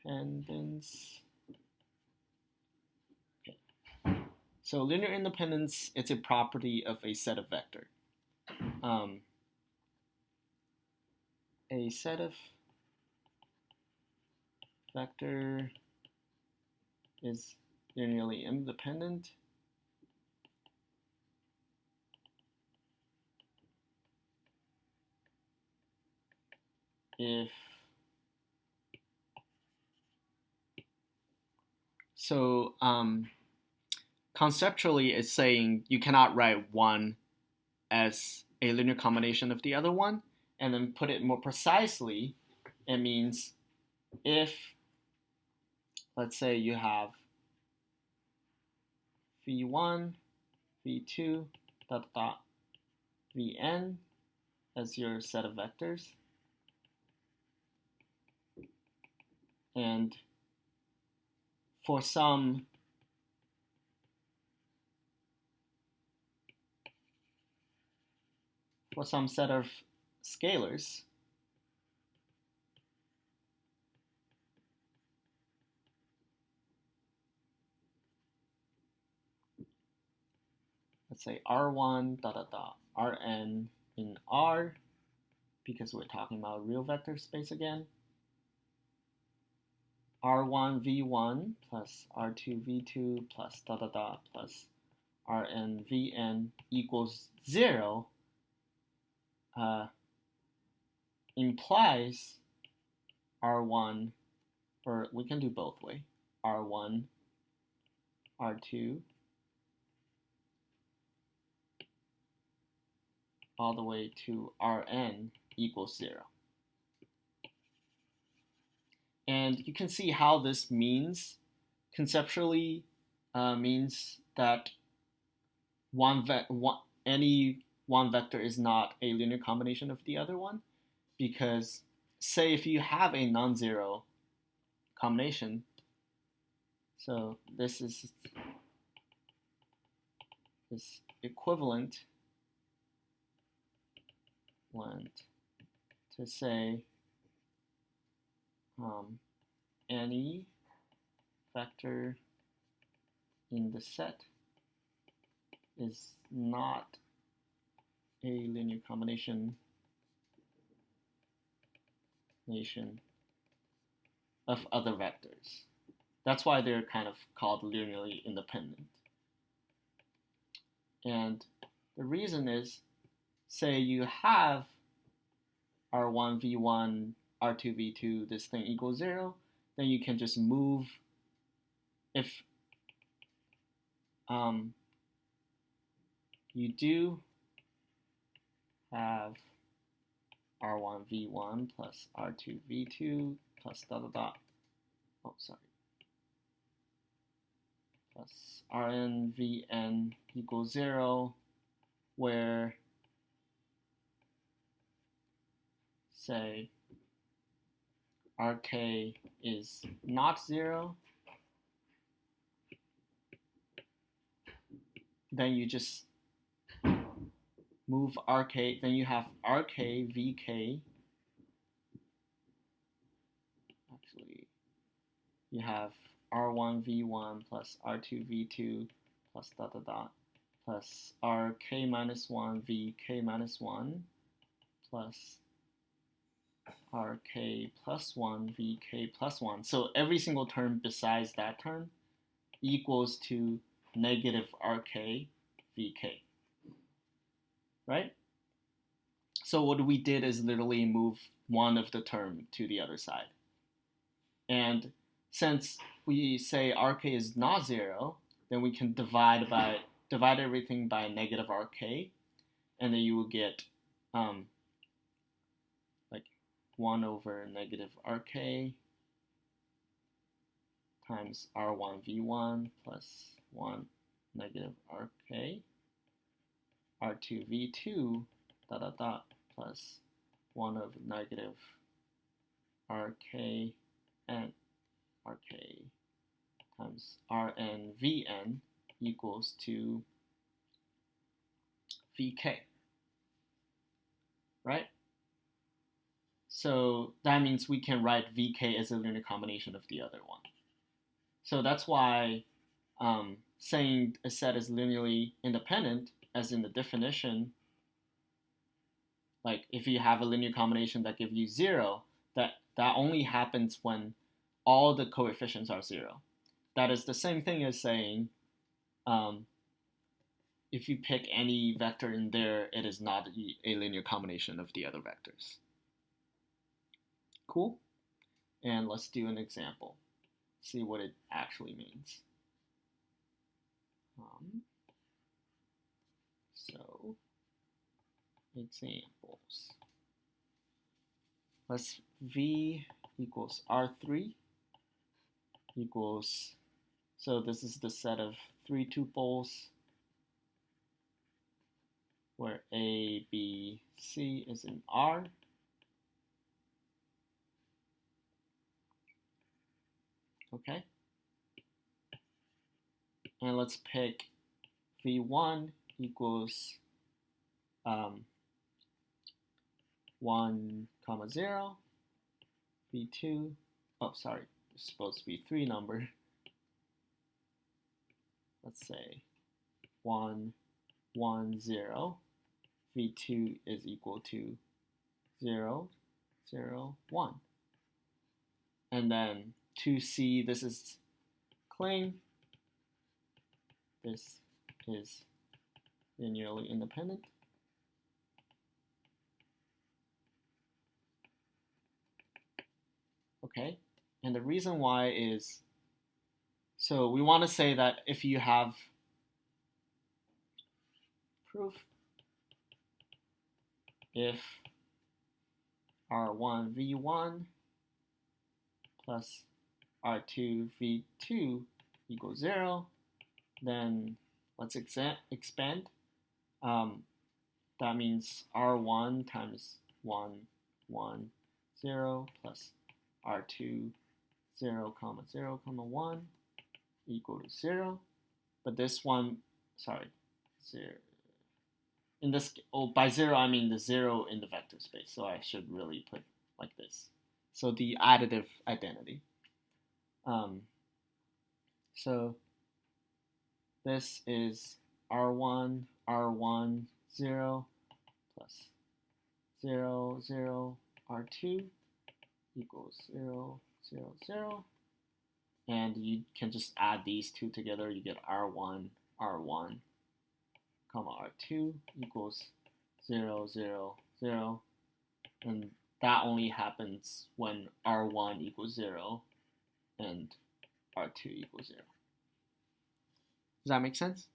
independence. Okay. So linear independence, it's a property of a set of vector. A set of vector is linearly independent if conceptually it's saying you cannot write one as a linear combination of the other one, and then put it more precisely, it means if, let's say you have v1, v2, dot dot, vn as your set of vectors, and for some set of scalars, let's say r1 dot dot dot rn in R, because we're talking about real vector space again, r1 v1 plus r2 v2 plus dot dot dot plus rn vn equals 0 implies r1, or we can do both way, r1, r2, all the way to rn equals 0. And you can see how this means, conceptually means that any one vector is not a linear combination of the other one, because say if you have a non-zero combination, so this is equivalent to say any vector in the set is not a linear combination of other vectors. That's why they're kind of called linearly independent. And the reason is, say you have r1, v1, r2, v2, this thing equals 0, then you can just move, if you do have r1, v1 plus r2, v2 plus dot dot dot, plus rn, vn equals 0, where say rk is not 0, then you just move rk, then you have rk, vk, actually you have r1, v1 plus r2, v2 plus dot dot dot plus rk minus 1, vk minus 1 plus rk plus 1, vk plus 1. So every single term besides that term equals to negative rk, vk, right? So what we did is literally move one of the term to the other side. And since we say rk is not 0, then we can divide everything by negative rk, and then you will get like 1 over negative rk times r1 v1 plus 1 negative rk, r2 v2 dot dot dot plus 1 of negative rk and rk times rn vn equals to vk, right? So that means we can write vk as a linear combination of the other one. So that's why saying a set is linearly independent, as in the definition, like if you have a linear combination that gives you 0, that only happens when all the coefficients are 0. That is the same thing as saying if you pick any vector in there, it is not a linear combination of the other vectors. Cool? And let's do an example. See what it actually means. So, examples. Let's v equals r3 equals, so this is the set of 3 tuples where A, B, C is in R. Okay. And let's pick v1 equals 1, 0, v2, oh sorry, it's supposed to be 3 number. Let's say 1, 1, 0, v2 is equal to 0, 0, 1. And then 2c, this is claim. This is linearly independent. Okay, and the reason why is, so we want to say that if you have proof, if R1 V1 plus R2 V2 equals 0, then let's expand. That means R1 times 1, 1, 0 plus R2 0, 0, 1 equal to 0. But this one, sorry, 0. In this, by 0 I mean the 0 in the vector space, so I should really put like this. So the additive identity. So this is R1, R1, 0 plus 0, 0, R2 equals 0, 0, 0. And you can just add these two together. You get R1, R1, comma R2 equals 0, 0, 0. And that only happens when R1 equals 0 and R2 equals 0. Does that make sense?